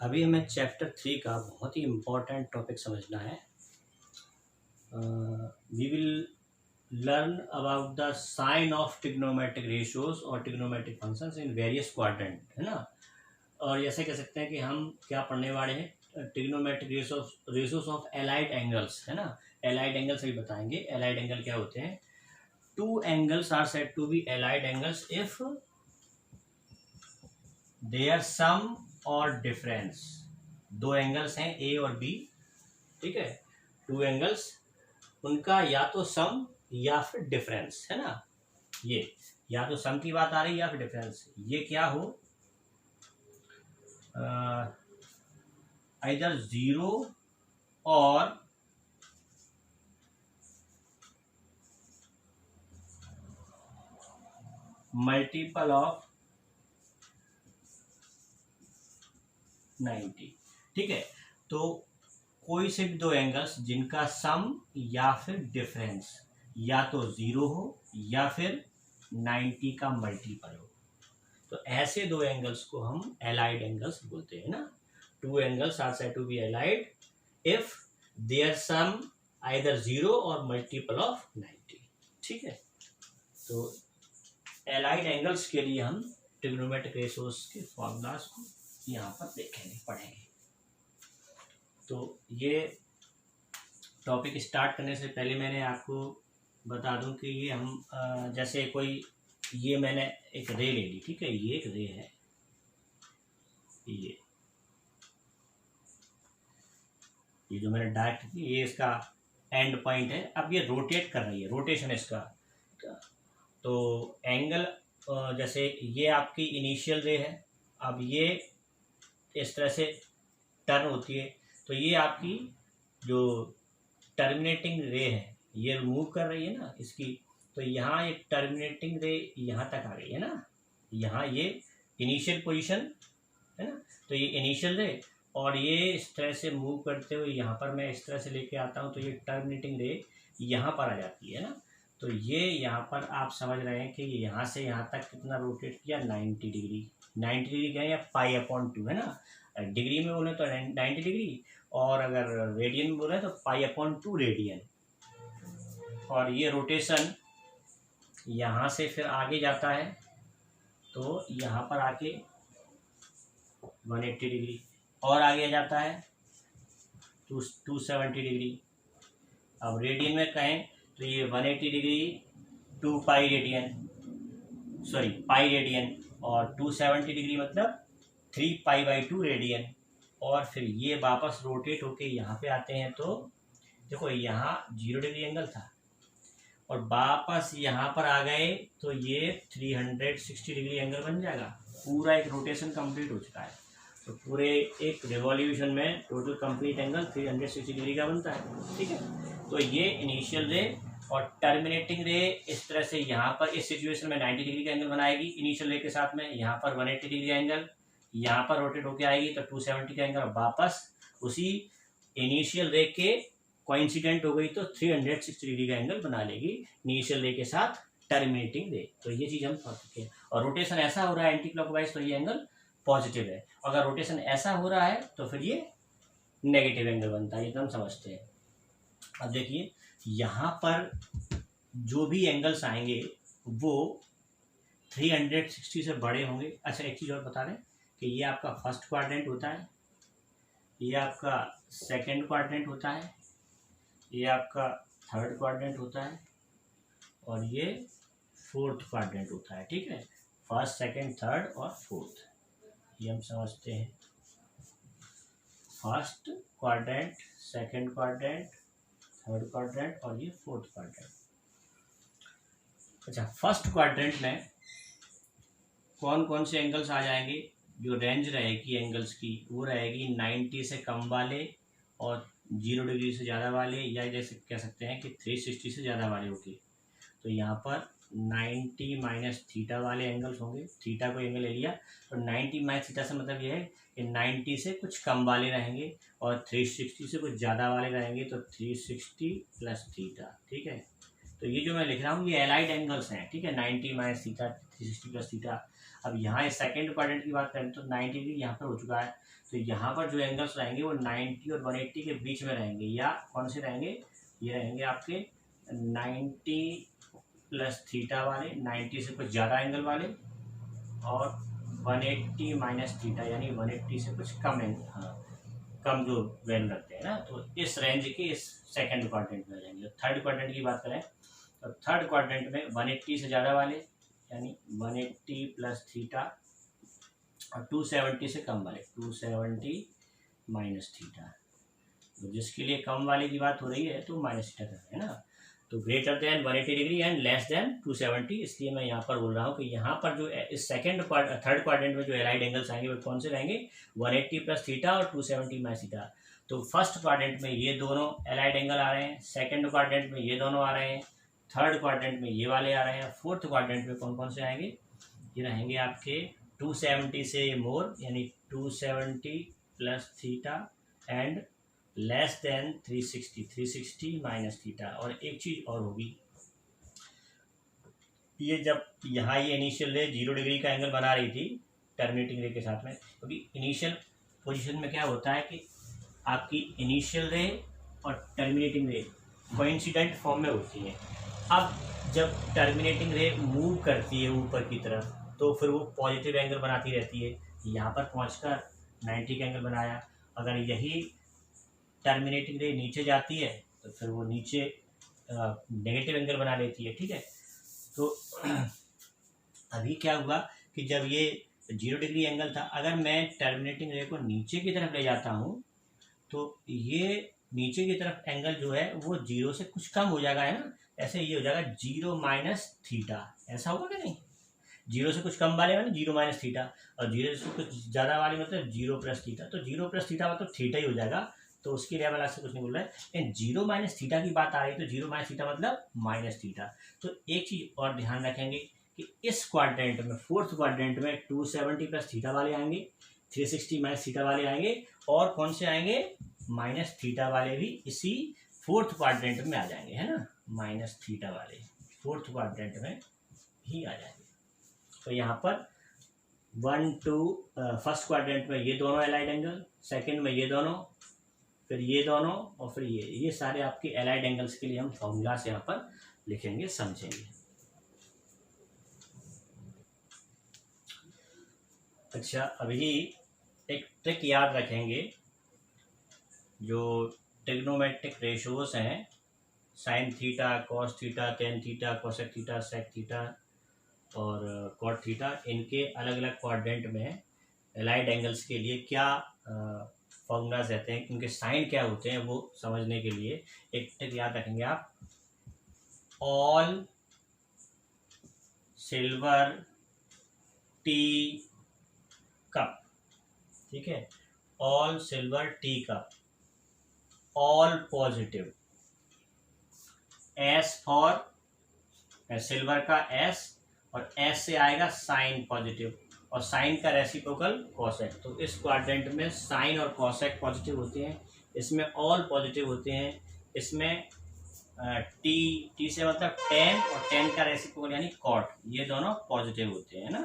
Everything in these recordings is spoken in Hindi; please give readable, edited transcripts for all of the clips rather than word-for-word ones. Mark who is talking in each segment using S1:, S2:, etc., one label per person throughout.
S1: अभी हमें चैप्टर 3 का बहुत ही इम्पोर्टेंट टॉपिक समझना है। We will learn about the sign of trigonometric ratios और trigonometric functions in various quadrant, है ना। और ऐसे कह सकते हैं कि हम क्या पढ़ने वाले हैं, trigonometric ratios of allied angles, है ना। एलाइड एंगल्स भी बताएंगे। एलाइड एंगल क्या होते हैं? Two angles are said to be allied angles if their sum और डिफरेंस। दो एंगल्स हैं ए और बी, ठीक है। टू एंगल्स, उनका या तो सम या फिर डिफरेंस, है ना। ये या तो सम की बात आ रही है या फिर डिफरेंस। ये क्या हो, आइदर जीरो और मल्टीपल ऑफ 90, ठीक है। तो कोई से भी दो एंगल्स जिनका सम या फिर डिफरेंस या तो जीरो हो या फिर 90 का मल्टीपल हो, तो ऐसे दो एंगल्स को हम एलाइड एंगल्स बोलते हैं ना। Two angles are said to be allied if their sum either zero और मल्टीपल ऑफ 90, ठीक है। तो एलाइड एंगल्स के लिए हम ट्रिग्नोमेट्रिक रेशियोज के फॉर्मूलाज को यहाँ पर देखेंगे, पढ़ेंगे। तो ये टॉपिक स्टार्ट करने से पहले मैंने आपको बता दूं कि ये हम जैसे कोई, ये मैंने एक रे ले ली, ठीक है। ये एक रे है, ये जो मैंने डायरेक्ट की, ये इसका एंड पॉइंट है। अब ये रोटेट कर रही है, रोटेशन इसका। तो एंगल जैसे ये आपकी इनिशियल रे है, अब ये इस तरह से टर्न होती है, तो ये आपकी जो टर्मिनेटिंग रे है ये मूव कर रही है ना इसकी। तो यहाँ एक टर्मिनेटिंग रे यहाँ तक आ गई है ना, यहाँ ये इनिशियल पोजीशन है ना। तो ये इनिशियल रे और ये इस तरह से मूव करते हुए यहाँ पर मैं इस तरह से लेके आता हूँ, तो ये टर्मिनेटिंग रे यहाँ पर आ जाती है ना। तो ये यहाँ पर आप समझ रहे हैं कि यहाँ से यहाँ तक कितना रोटेट किया, 90 डिग्री। 90 डिग्री क्या है, या π/2 है ना। डिग्री में बोले तो 90 डिग्री, और अगर रेडियन में बोले तो π/2 रेडियन। और ये रोटेशन यहाँ से फिर आगे जाता है, तो यहाँ पर आके 180 डिग्री और आगे जाता है 270 डिग्री। अब रेडियन में कहें तो ये 180 degree 2 pi radian, sorry pi radian, और 270 डिग्री मतलब 3π/2 रेडियन। और फिर ये वापस रोटेट होके यहाँ पे आते हैं, तो देखो यहाँ 0 डिग्री एंगल था और वापस यहाँ पर आ गए तो ये 360 डिग्री एंगल बन जाएगा। पूरा एक रोटेशन कंप्लीट हो चुका है। तो पूरे एक रिवॉल्यूशन में टोटल कंप्लीट एंगल 360 डिग्री का बनता है, ठीक है। तो ये इनिशियल रे और टर्मिनेटिंग रे इस तरह से यहाँ पर इस सिचुएशन में 90 डिग्री का एंगल बनाएगी इनिशियल रे के साथ में। यहाँ पर 180 डिग्री का एंगल, यहाँ पर रोटेट होके आएगी तो 270 का एंगल वापस उसी इनिशियल रे के कोइंसिडेंट हो गई तो 360 डिग्री का एंगल बना लेगी इनिशियल रे के साथ टर्मिनेटिंग रे। तो ये चीज़ हम पढ़ चुके हैं। और रोटेशन ऐसा हो रहा है एंटी क्लॉकवाइज, तो ये एंगल पॉजिटिव है। अगर रोटेशन ऐसा हो रहा है तो फिर ये नेगेटिव एंगल बनता है, ये तो हम समझते हैं। अब देखिए यहाँ पर जो भी एंगल्स आएंगे वो 360 से बड़े होंगे। अच्छा एक चीज़ और बता दें कि ये आपका फर्स्ट क्वाड्रेंट होता है, ये आपका सेकंड क्वाड्रेंट होता है, ये आपका थर्ड क्वाड्रेंट होता है, और ये फोर्थ क्वाड्रेंट होता है, ठीक है। फर्स्ट, सेकंड, थर्ड और फोर्थ, ये हम समझते हैं। First quadrant, second quadrant, third quadrant और ये फोर्थ क्वाड्रेंट। अच्छा, फर्स्ट क्वाड्रेंट में कौन कौन से एंगल्स आ जाएंगे? जो रेंज रहेगी एंगल्स की वो रहेगी 90 से कम वाले और 0 डिग्री से ज़्यादा वाले, या जैसे कह सकते हैं कि 360 से ज़्यादा वाले होंगे। तो यहाँ पर 90 माइनस थीटा वाले एंगल्स होंगे। थीटा को एंगल ले लिया तो 90 माइनस थीटा से मतलब ये है कि 90 से कुछ कम वाले रहेंगे और 360 से कुछ ज़्यादा वाले रहेंगे, तो 360 प्लस थीटा, ठीक है। तो ये जो मैं लिख रहा हूँ ये एलाइड एंगल्स हैं, ठीक है। 90 माइनस थीटा, 360 प्लस थीटा। अब यहाँ सेकंड क्वाड्रेंट की बात करें तो 90 डिग्री यहाँ पर हो चुका है, तो यहाँ पर जो एंगल्स रहेंगे वो 90 और 180 के बीच में रहेंगे, या कौन से रहेंगे, ये रहेंगे आपके 90 प्लस थीटा वाले, 90 से कुछ ज़्यादा एंगल वाले, और 180 माइनस थीटा यानी 180 से कुछ कम एंगल, हाँ कम जो वैल्यू रखते हैं ना, तो इस रेंज के इस सेकंड क्वाड्रेंट में रहेंगे। थर्ड क्वाड्रेंट की बात करें तो थर्ड क्वाड्रेंट में 180 से ज़्यादा वाले यानी 180 प्लस थीटा, और 270 से कम वाले 270 माइनस थीटा, तो जिसके लिए कम वाले की बात हो रही है तो माइनस थीटा कर रहे हैं ना, तो greater than 180 degree and less than 270, इसलिए मैं यहाँ पर बोल रहा हूँ कि यहाँ पर जो इस थर्ड क्वाड्रेंट में जो एलाइड एंगल्स आएंगे वो कौन से रहेंगे, 180 प्लस थीटा और 270 माइनस थीटा। तो फर्स्ट क्वाड्रेंट में ये दोनों एलाइड एंगल आ रहे हैं, सेकंड क्वाड्रेंट में ये दोनों आ रहे हैं, थर्ड क्वाड्रेंट में ये वाले आ रहे हैं, फोर्थ क्वाड्रेंट में कौन कौन से आएंगे, ये रहेंगे आपके 270 से मोर यानी 270 plus theta and less than 360 minus theta. और एक चीज और होगी, ये जब यहाँ ये इनिशियल रे 0 डिग्री का एंगल बना रही थी टर्मिनेटिंग रे के साथ में, क्योंकि इनिशियल पोजीशन में क्या होता है कि आपकी इनिशियल रे और टर्मिनेटिंग रे कोइंसिडेंट फॉर्म में होती है। अब जब टर्मिनेटिंग रे मूव करती है ऊपर की तरफ तो फिर वो पॉजिटिव एंगल बनाती रहती है, यहाँ पर पहुँचकर 90 का एंगल बनाया, अगर यही टर्मिनेटिंग रे नीचे जाती है तो फिर वो नीचे नेगेटिव एंगल बना लेती है, ठीक है। तो अभी क्या हुआ कि जब ये 0 डिग्री एंगल था, अगर मैं टर्मिनेटिंग रे को नीचे की तरफ ले जाता हूँ तो ये नीचे की तरफ एंगल जो है वो 0 से कुछ कम हो जाएगा, है ना, ऐसे ये हो जाएगा 0 माइनस थीटा, ऐसा होगा कि नहीं, 0 से कुछ कम वाले मतलब 0 माइनस थीटा, और 0 से कुछ ज़्यादा वाले मतलब 0 प्लस थीटा, तो 0 प्लस थीटा मतलब थीटा ही हो जाएगा, तो उसके लिए अलग से कुछ नहीं बोल रहा है। लेकिन 0 माइनस थीटा की बात आ रही है तो 0 माइनस थीटा मतलब माइनस थीटा। तो एक चीज़ और ध्यान रखेंगे कि इस क्वाड्रेंट में, फोर्थ क्वाड्रेंट में 270 प्लस थीटा वाले आएंगे, 360 माइनस थीटा वाले आएंगे, और कौन से आएंगे, माइनस थीटा वाले भी इसी फोर्थ क्वाड्रेंट में आ जाएंगे, है ना, माइनस थीटा वाले फोर्थ क्वाड्रेंट में ही आ जाएंगे। तो यहाँ पर 1 2 फर्स्ट क्वाड्रेंट में ये दोनों एलाइड एंगल, सेकंड में ये दोनों, फिर ये दोनों, और फिर ये सारे आपके एलाइड एंगल्स के लिए हम फॉर्मूलास यहाँ पर लिखेंगे, समझेंगे। अच्छा, अभी एक ट्रिक याद रखेंगे, जो ट्रिग्नोमेट्रिक रेशोस हैं, sine theta, cos theta, tan theta, cosec theta, sec theta और कॉट थीटा, इनके अलग अलग क्वाड्रेंट में एलाइड एंगल्स के लिए क्या फॉर्मूलाज रहते हैं, उनके साइन क्या होते हैं, वो समझने के लिए एक ट्रिक याद रखेंगे आप, ऑल सिल्वर टी कप, ठीक है, all silver tea cup, all positive, S for silver का एस, और एस से आएगा साइन पॉजिटिव, और साइन का रेसिप्रोकल कॉसेक। तो इस क्वाड्रेंट में साइन और कॉसेक पॉजिटिव होते हैं, इसमें ऑल पॉजिटिव होते हैं, इसमें टी से मतलब टेन, और टेन का रेसिप्रोकल यानी कॉट, ये दोनों पॉजिटिव होते हैं ना,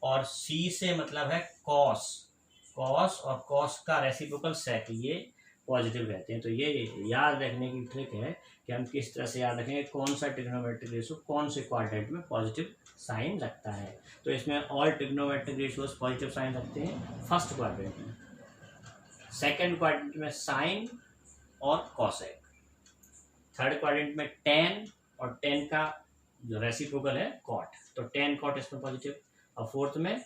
S1: और सी से मतलब है कॉस, कॉस और कॉस का रेसिप्रोकल सेक, ये पॉजिटिव रहते हैं। तो ये याद रखने की ट्रिक है कि हम किस तरह से याद रखेंगे कौन सा ट्रिग्नोमेट्रिक रेशियो कौन से क्वाड्रेंट में पॉजिटिव साइन रखता है। तो इसमें all trigonometric ratios positive sign रखते हैं फर्स्ट क्वाड्रेंट में, सेकंड क्वाड्रेंट में साइन और कॉसेक, थर्ड क्वाड्रेंट में टेन, और टेन का जो रेसिप्रोकल है कॉट, तो टेन कॉट इसमें पॉजिटिव, और फोर्थ में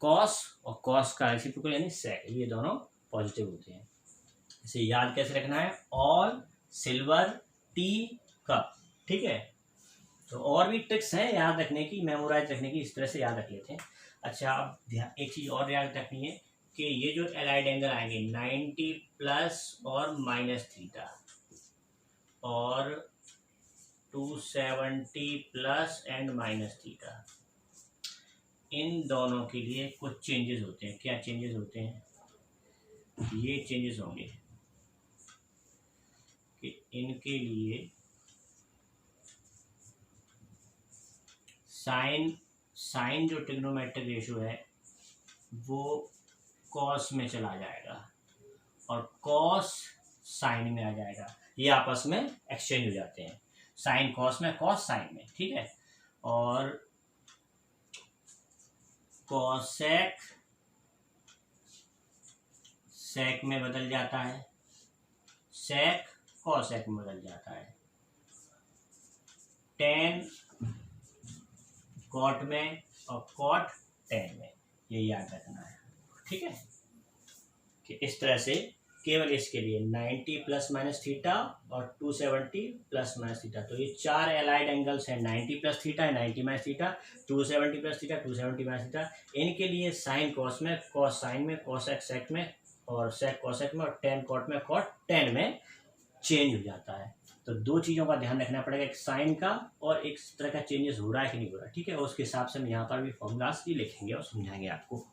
S1: कॉस और कॉस का रेसिप्रोकल यानी सेक, ये दोनों पॉजिटिव होते हैं। इसे याद कैसे रखना है, ऑल सिल्वर टी कप, ठीक है। तो और भी ट्रिक्स हैं याद रखने की, मेमोराइज रखने की, इस तरह से याद रख लेते हैं। अच्छा, अब एक चीज़ और याद रखनी है कि ये जो एलाइड एंगल आएंगे 90 प्लस और माइनस थीटा, और 270 प्लस एंड माइनस थीटा, इन दोनों के लिए कुछ चेंजेस होते हैं। क्या चेंजेस होते हैं, ये चेंजेस होंगे कि इनके लिए साइन साइन जो ट्रिग्नोमेट्रिक रेशियो है वो कॉस में चला जाएगा और कॉस साइन में आ जाएगा, ये आपस में एक्सचेंज हो जाते हैं, साइन कॉस में, कॉस साइन में, ठीक है। और कॉसेक सेक में बदल जाता है, सेक कॉसेक में बदल जाता है, टेन कॉट में और कॉट टेन में, ये याद रखना है, ठीक है। कि इस तरह से केवल इसके लिए 90 प्लस माइनस थीटा और 270 प्लस माइनस थीटा, तो ये चार एलाइड एंगल्स हैं, 90 प्लस थीटा है, 90 minus theta, 270 plus theta, 270 minus theta, इनके लिए साइन कॉस में, कॉस साइन में, कॉसेक सेक में और सेक कॉसेक में और टेन कॉट में, कॉट टेन में चेंज हो जाता है। तो दो चीज़ों का ध्यान रखना पड़ेगा, एक साइन का और एक तरह का चेंजेस हो रहा है कि नहीं हो रहा है, ठीक है। और उसके हिसाब से हम यहाँ पर भी फॉर्मूलाज भी लिखेंगे और समझाएंगे आपको।